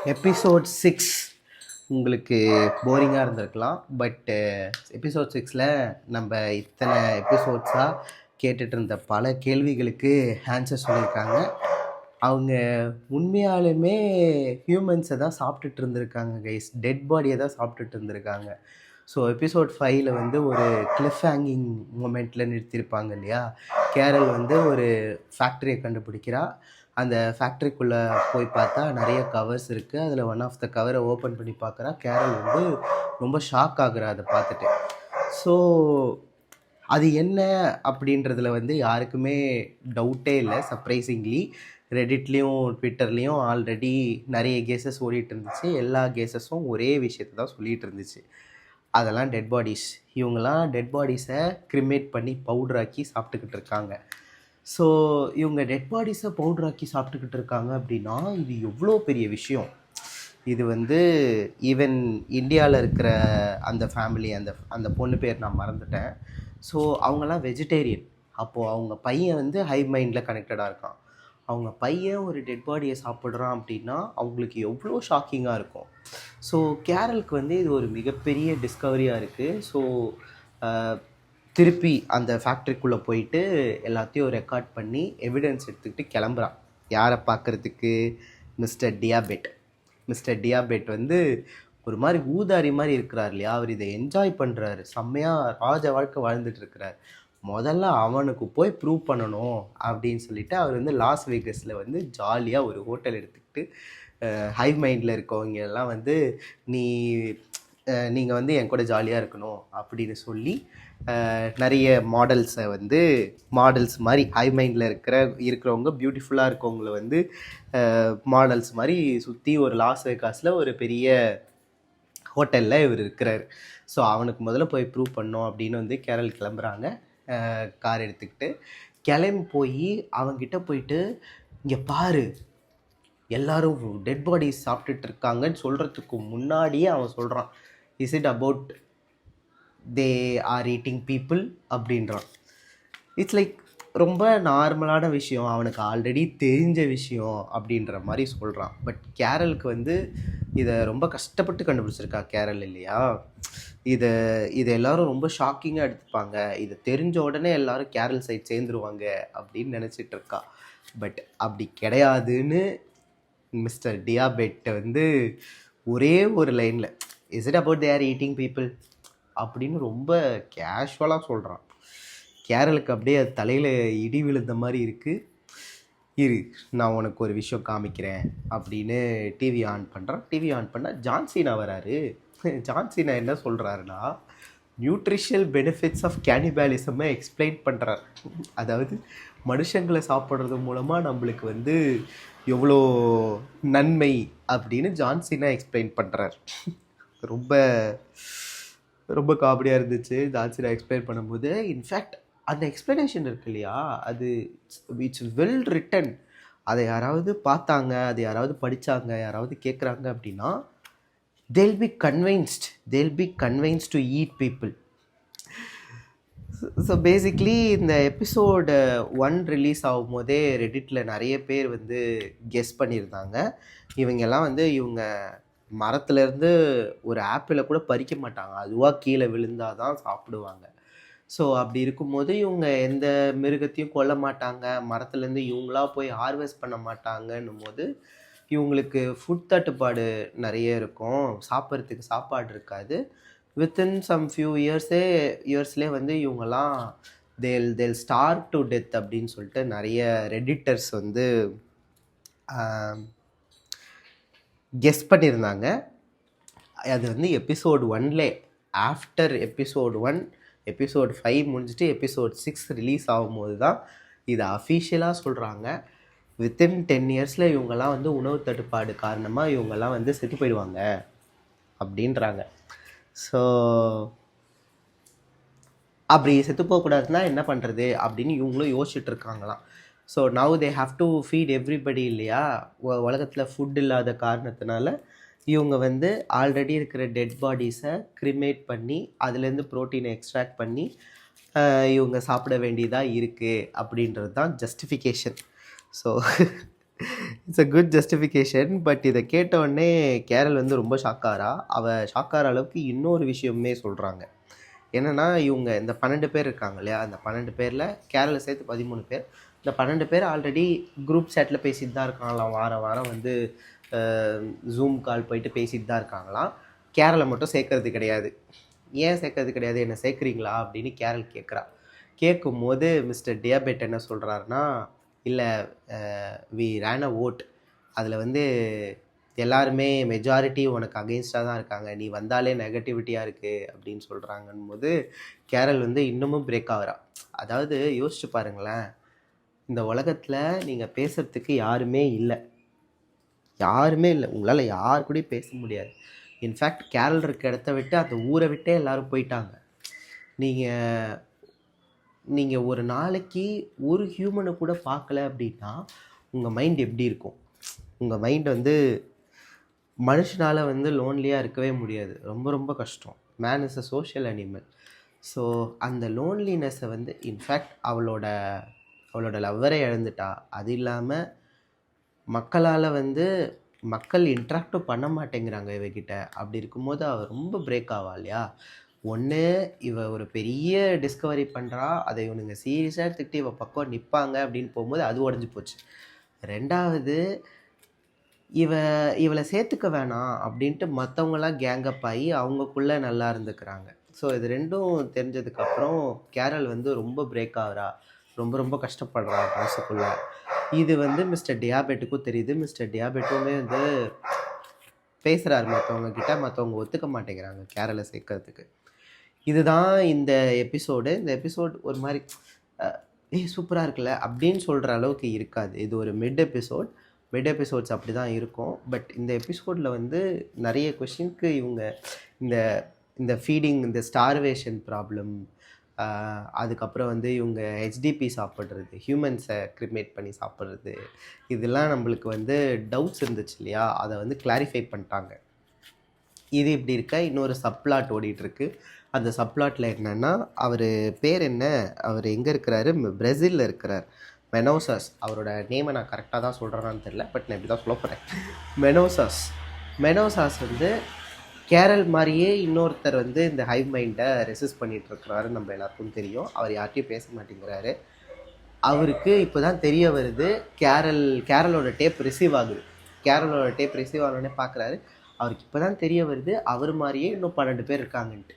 Episode 6 உங்களுக்கு போரிங்காக இருந்திருக்கலாம். பட்டு எபிசோட் 6ல் நம்ம இத்தனை எபிசோட்ஸாக கேட்டுட்டு இருந்த பல கேள்விகளுக்கு ஆன்சர் சொல்லியிருக்காங்க. அவங்க உண்மையாலுமே ஹியூமன்ஸை தான் சாப்பிட்டுட்டு இருந்திருக்காங்க கைஸ், டெட் பாடியை தான் சாப்பிட்டுட்டு இருந்திருக்காங்க. ஸோ எபிசோட் 5ல் வந்து ஒரு கிளிஃப் ஹேங்கிங் மூமெண்ட்டில் நிறுத்தியிருப்பாங்க இல்லையா. கேரல் வந்து ஒரு ஃபேக்ட்ரியை கண்டுபிடிக்கிறா. அந்த ஃபேக்ட்ரிக்குள்ளே போய் பார்த்தா நிறைய கவர்ஸ் இருக்குது. அதில் ஒன் ஆஃப் த கவரை ஓப்பன் பண்ணி பார்க்குறா. கேரல் வந்து ரொம்ப ஷாக் ஆகுறா அதை பார்த்துட்டு. ஸோ அது என்ன அப்படின்றதுல வந்து யாருக்குமே டவுட்டே இல்லை. சர்ப்ரைசிங்லி ரெடிட்லேயும் ட்விட்டர்லேயும் ஆல்ரெடி நிறைய கேசஸ் ஓடிட்டு இருந்துச்சு. எல்லா கேசஸும் ஒரே விஷயத்தை தான் சொல்லிகிட்டு இருந்துச்சு, அதெல்லாம் டெட் பாடிஸ். இவங்கெல்லாம் டெட் பாடிஸை கிரிமேட் பண்ணி பவுடராக்கி சாப்பிட்டுக்கிட்டு இருக்காங்க. ஸோ இவங்க டெட் பாடிஸை பவுடராக்கி சாப்பிட்டுக்கிட்டு இருக்காங்க அப்படின்னா இது எவ்வளோ பெரிய விஷயம். இது வந்து ஈவன் இந்தியாவில் இருக்கிற அந்த ஃபேமிலி, அந்த பொண்ணு பேர் நான் மறந்துட்டேன். ஸோ அவங்கெல்லாம் வெஜிடேரியன். அப்போது அவங்க பையன் வந்து ஹை மைண்டில் கனெக்டடாக இருக்கான். அவங்க பையன் ஒரு டெட் பாடியை சாப்பிட்றான் அப்படின்னா அவங்களுக்கு எவ்வளோ ஷாக்கிங்காக இருக்கும். ஸோ கேரலுக்கு வந்து இது ஒரு மிகப்பெரிய டிஸ்கவரியாக இருக்குது. ஸோ திருப்பி அந்த ஃபேக்ட்ரிக்குள்ளே போயிட்டு எல்லாத்தையும் ரெக்கார்ட் பண்ணி எவிடன்ஸ் எடுத்துக்கிட்டு கிளம்புறான். யாரை பார்க்குறதுக்கு? மிஸ்டர் டியாபெட். மிஸ்டர் டியாபெட் வந்து ஒரு மாதிரி ஊதாரி மாதிரி இருக்கிறார் இல்லையா. அவர் இதை என்ஜாய் பண்ணுறாரு, செம்மையாக ராஜ வாழ்க்கை வாழ்ந்துட்டு இருக்கிறார். முதல்ல அவனுக்கு போய் ப்ரூவ் பண்ணணும் அப்படின்னு சொல்லிட்டு அவர் வந்து லாஸ் வேகஸில் வந்து ஜாலியாக ஒரு ஹோட்டல் எடுத்துக்கிட்டு ஹை மைண்டில் இருக்கவங்க எல்லாம் வந்து நீங்கள் வந்து என் கூட ஜாலியாக இருக்கணும் அப்படின்னு சொல்லி நிறைய மாடல்ஸை வந்து மாடல்ஸ் மாதிரி ஹை மைண்டில் இருக்கிறவங்க பியூட்டிஃபுல்லாக இருக்கவங்கள வந்து மாடல்ஸ் மாதிரி சுற்றி ஒரு லாஸ் வேகாஸில் ஒரு பெரிய ஹோட்டலில் இவர் இருக்கிறார். ஸோ அவனுக்கு முதல்ல போய் ப்ரூவ் பண்ணோம் அப்படின்னு வந்து கேரல் கிளம்புறாங்க. கார் எடுத்துக்கிட்டு கிளம்பி போய் அவங்கிட்ட போயிட்டு, இங்கே பாரு எல்லாரும் டெட் பாடிஸ் சாப்பிட்டுட்டு இருக்காங்கன்னு சொல்கிறதுக்கு முன்னாடியே அவன் சொல்கிறான், is it about they are eating people அப்படின்றான். இட்ஸ் லைக் ரொம்ப நார்மலான விஷயம், அவனுக்கு ஆல்ரெடி தெரிஞ்ச விஷயம் அப்படின்ற மாதிரி சொல்கிறான். பட் கேரலுக்கு வந்து இதை ரொம்ப கஷ்டப்பட்டு கண்டுபிடிச்சிருக்கா கேரல் இல்லையா. இதை எல்லாரும் ரொம்ப ஷாக்கிங்காக எடுத்துப்பாங்க. இதை தெரிஞ்ச உடனே எல்லாரும் கேரல் சைட் சேர்ந்துருவாங்க அப்படின்னு நினச்சிட்டு இருக்கா. பட் அப்படி கிடையாதுன்னு மிஸ்டர் டியாபெட்டை வந்து ஒரே ஒரு லைனில் is it about they are eating people அப்படின்னு ரொம்ப கேஷுவலாக சொல்கிறான். கேரலுக்கு அப்படியே அது தலையில் இடி விழுந்த மாதிரி இருக்குது. இரு, நான் உனக்கு ஒரு விஷயம் காமிக்கிறேன் அப்படின்னு டிவி ஆன் பண்ணுறான். டிவி ஆன் பண்ணால் ஜான்சீனா வராரு. ஜான்சீனா என்ன சொல்கிறாருன்னா, நியூட்ரிஷியல் பெனிஃபிட்ஸ் ஆஃப் கேனிபாலிசமை எக்ஸ்பிளைன் பண்ணுறார். அதாவது மனுஷங்களை சாப்பிட்றது மூலமாக நம்மளுக்கு வந்து எவ்வளோ நன்மை அப்படின்னு ஜான்சீனா எக்ஸ்பிளைன் பண்ணுறார். ரொம்ப ரொம்ப காமெடியாக இருந்துச்சு ஜான்சீனா எக்ஸ்பிளைன் பண்ணும்போது. இன்ஃபேக்ட் அந்த எக்ஸ்ப்ளனேஷன் இருக்கு இல்லையா, அது இட்ஸ் வெல் ரிட்டன். அதை யாராவது பார்த்தாங்க, அதை யாராவது படித்தாங்க, யாராவது கேட்குறாங்க அப்படின்னா they'll be convinced to eat people. So basically இந்த எபிசோடு 1 ரிலீஸ் ஆகும் போதே ரெடிட்டில் நிறைய பேர் வந்து கெஸ் பண்ணியிருந்தாங்க. இவங்கெல்லாம் வந்து இவங்க மரத்துலேருந்து ஒரு ஆப்பிளை கூட பறிக்க மாட்டாங்க, அதுவாக கீழே விழுந்தால் தான் சாப்பிடுவாங்க. ஸோ அப்படி இருக்கும்போது இவங்க எந்த மிருகத்தையும் கொல்ல மாட்டாங்க, மரத்துலேருந்து இவங்களா போய் ஹார்வெஸ்ட் பண்ண மாட்டாங்கன்னும் போது இவங்களுக்கு ஃபுட் தட்டுப்பாடு நிறைய இருக்கும், சாப்பிட்றதுக்கு சாப்பாடு இருக்காது. வித்தின் சம் ஃபியூ இயர்ஸ்லேயே வந்து இவங்கெல்லாம் தேல் ஸ்டார்வ் டு டெத் அப்படின்னு சொல்லிட்டு நிறைய ரெடிட்டர்ஸ் வந்து கெஸ் பண்ணியிருந்தாங்க. அது வந்து எபிசோட் 1லே ஆஃப்டர் எபிசோட் 1 எபிசோட் 5 முடிஞ்சிட்டு எபிசோட் 6 ரிலீஸ் ஆகும்போது தான் இதை அஃபீஷியலாக சொல்கிறாங்க. வித்தின் 10 இயர்ஸில் இவங்கெல்லாம் வந்து உணவு தட்டுப்பாடு காரணமாக இவங்கெல்லாம் வந்து செத்து போயிடுவாங்க அப்படின்றாங்க. ஸோ அப்படி செத்து போகக்கூடாதுன்னா என்ன பண்ணுறது அப்படின்னு இவங்களும் யோசிச்சுட்டு இருக்காங்களாம். So now they have to feed everybody இல்லையா. உலகத்தில் ஃபுட் இல்லாத காரணத்தினால இவங்க வந்து ஆல்ரெடி இருக்கிற டெட் பாடிஸை கிரிமேட் பண்ணி அதுலேருந்து ப்ரோட்டீனை எக்ஸ்ட்ராக்ட் பண்ணி இவங்க சாப்பிட வேண்டியதாக இருக்குது அப்படின்றது தான் justification. So it's a good justification. But இதை கேட்ட உடனே கேரள் வந்து ரொம்ப ஷாக்காரா. அவள் ஷாக்கார அளவுக்கு இன்னொரு விஷயமே சொல்கிறாங்க. என்னென்னா, இவங்க இந்த 12 பேர் இருக்காங்க இல்லையா, அந்த 12 பேரில் கேரளை சேர்த்து 13 பேர். இந்த 12 பேர் ஆல்ரெடி குரூப் சேட்டில் பேசிட்டு தான் இருக்காங்களாம். வாரம் வாரம் வந்து ஜூம் கால் போயிட்டு பேசிட்டு தான் இருக்காங்களாம். கேரளை மட்டும் சேர்க்கறது கிடையாது. ஏன் சேர்க்கறது கிடையாது, என்ன சேர்க்குறீங்களா அப்படின்னு கேரள் கேட்குறா. கேட்கும்போது மிஸ்டர் டியாபெட் என்ன சொல்கிறாருன்னா, இல்லை வி ரேன் அ ஓட், அதில் வந்து எல்லாருமே மெஜாரிட்டி உனக்கு அகெயின்ஸ்டாக தான் இருக்காங்க, நீ வந்தாலே நெகட்டிவிட்டியாக இருக்குது அப்படின்னு சொல்கிறாங்கன்னு போது கேரள் வந்து இன்னமும் பிரேக் ஆகிறா. அதாவது யோசிச்சு பாருங்களேன், இந்த உலகத்தில் நீங்கள் பேசுகிறதுக்கு யாருமே இல்லை, யாருமே இல்லை. உங்களால் யார் கூடயும் பேச முடியாது. இன்ஃபேக்ட் கேரள் இருக்க இடத்த விட்டு அந்த ஊரை விட்டே எல்லோரும் போயிட்டாங்க. நீங்கள் ஒரு நாளைக்கு ஒரு ஹியூமனை கூட பார்க்கல அப்படின்னா உங்கள் மைண்ட் எப்படி இருக்கும்? உங்கள் மைண்ட் வந்து மனுஷனால் வந்து லோன்லியாக இருக்கவே முடியாது. ரொம்ப ரொம்ப கஷ்டம். Man is a social animal. So அந்த லோன்லினஸை வந்து இன்ஃபேக்ட் அவளோட லவ்வரை இழந்துட்டா. அது இல்லாமல் மக்களால் வந்து மக்கள் இன்ட்ராக்டும் பண்ண மாட்டேங்கிறாங்க இவகிட்ட. அப்படி இருக்கும்போது அவள் ரொம்ப பிரேக் ஆவா இல்லையா? ஒன்று, இவ ஒரு பெரிய டிஸ்கவரி பண்ணுறா, அதை இவனுங்க சீரியஸாக எடுத்துக்கிட்டு இவள் பக்கம் நிற்பாங்க அப்படின்னு போகும்போது அது உடஞ்சி போச்சு. ரெண்டாவது, இவளை சேர்த்துக்க வேணாம் அப்படின்ட்டு மற்றவங்களாம் கேங்கப் ஆகி அவங்கக்குள்ளே நல்லா இருந்துக்கிறாங்க. ஸோ இது ரெண்டும் தெரிஞ்சதுக்கப்புறம் கேரள் வந்து ரொம்ப பிரேக் ஆகிறா, ரொம்ப ரொம்ப கஷ்டப்படுறா மனசுக்குள்ளே. இது வந்து மிஸ்டர் டியாபெட்டுக்கும் தெரியுது. மிஸ்டர் டியாபெட்டுமே வந்து பேசுகிறாரு மற்றவங்க கிட்ட, மற்றவங்க ஒத்துக்க மாட்டேங்கிறாங்க கேரளை சேர்க்கறதுக்கு. இதுதான் இந்த எபிசோடு. இந்த எபிசோட் ஒரு மாதிரி சூப்பராக இருக்குல்ல அப்படின்னு சொல்கிற அளவுக்கு இருக்காது. இது ஒரு மிட் எபிசோட்ஸ் அப்படி தான் இருக்கும். பட் இந்த எபிசோடில் வந்து நிறைய கொஷினுக்கு இவங்க இந்த ஃபீடிங், இந்த ஸ்டார்வேஷன் ப்ராப்ளம், அதுக்கப்புறம் வந்து இவங்க ஹெச்டிபி சாப்பிட்றது, ஹியூமன்ஸை கிரிமேட் பண்ணி சாப்பிட்றது, இதெல்லாம் நம்மளுக்கு வந்து டவுட்ஸ் இருந்துச்சு இல்லையா, அதை வந்து கிளாரிஃபை பண்ணிட்டாங்க. இது இப்படி இருக்க இன்னொரு சப்ளாட் ஓடிட்டுருக்கு. அந்த சப்ளாட்டில் என்னென்னா, அவர் பேர் என்ன, அவர் எங்கே இருக்கிறாரு, பிரேசிலில் இருக்கிறார். மெனோசாஸ், அவரோட நேமை நான் கரெக்டாக தான் சொல்கிறேன்னான்னு தெரில, பட் நான் இப்படி தான் சொல்ல போகிறேன். மெனோசாஸ் வந்து கேரள் மாதிரியே இன்னொருத்தர் வந்து இந்த ஹைவ் மைண்டை ரெசிஸ்ட் பண்ணிகிட்ருக்கிறாரு. நம்ம எல்லாருக்கும் தெரியும். அவர் யார்ட்டையும் பேச மாட்டேங்கிறாரு. அவருக்கு இப்போ தான் தெரிய வருது, கேரளோட டேப் ரிசீவ் ஆகுது. கேரளோட டேப் ரிசீவ் ஆனோடனே பார்க்குறாரு. அவருக்கு இப்போ தான் தெரிய வருது, அவர் மாதிரியே இன்னும் 12 பேர் இருக்காங்கன்ட்டு.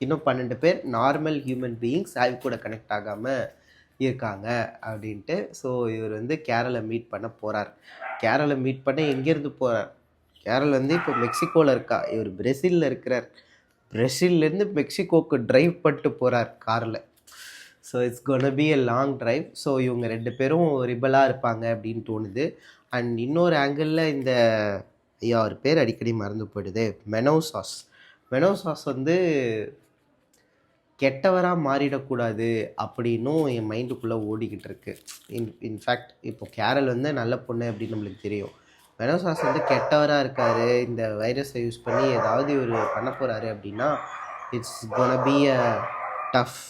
இன்னும் 12 பேர் நார்மல் ஹியூமன் பீயிங்ஸ் ஹைவ் கூட கனெக்ட் ஆகாமல் இருக்காங்க அப்படின்ட்டு. ஸோ இவர் வந்து கேரளை மீட் பண்ண போகிறார். கேரளை மீட் பண்ண எங்கேருந்து போகிறார்? கேரள் வந்து இப்போ மெக்சிகோவில் இருக்கா, இவர் பிரேசிலில் இருக்கிறார். பிரேசில்லேருந்து மெக்சிகோவுக்கு ட்ரைவ் பண்ணிட்டு போகிறார் காரில். So it's gonna be a long drive. So இவங்க 2 பேரும் ரிபலாக இருப்பாங்க அப்படின்னு தோணுது. அண்ட் இன்னொரு ஆங்கிளில் இந்த அவர் பேர் அடிக்கடி மறந்து போயிடுது, மெனோசாஸ் வந்து கெட்டவராக மாறிடக்கூடாது அப்படின்னும் என் மைண்டுக்குள்ளே ஓடிக்கிட்டு இருக்கு. இன்ஃபேக்ட் இப்போ கேரள் வந்து நல்ல பொண்ணு அப்படின்னு நம்மளுக்கு தெரியும். மெனோசாஸ் வந்து கெட்டவராக இருக்கார், இந்த வைரஸை யூஸ் பண்ணி ஏதாவது ஒரு பண்ண போகிறாரு அப்படின்னா it's gonna be a tough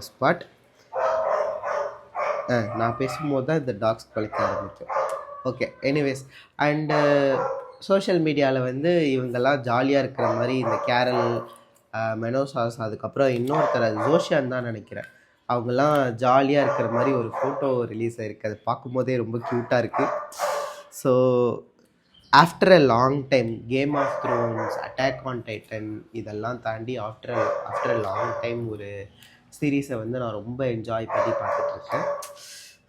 spot. நான் பேசும்போது தான் இந்த டாக்ஸ் குலைக்க ஆரம்பிக்கும். Okay, anyways. அண்டு சோஷியல் மீடியாவில் வந்து இவங்கெல்லாம் ஜாலியாக இருக்கிற மாதிரி இந்த கேரள், மெனோசாஸ், அதுக்கப்புறம் இன்னொருத்தர் ஜோஷியான் தான் நினைக்கிறேன், அவங்கெல்லாம் ஜாலியாக இருக்கிற மாதிரி ஒரு ஃபோட்டோ ரிலீஸ் ஆகிருக்கு. அது பார்க்கும்போதே ரொம்ப க்யூட்டாக இருக்குது. So after a long time, Game of Thrones, Attack on Titan இதெல்லாம் தாண்டி ஆஃப்டர் அ லாங் டைம் ஒரு சீரீஸை வந்து நான் ரொம்ப என்ஜாய் பண்ணி பார்த்துட்ருக்கேன்.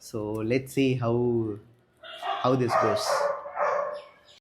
So let's see how this goes.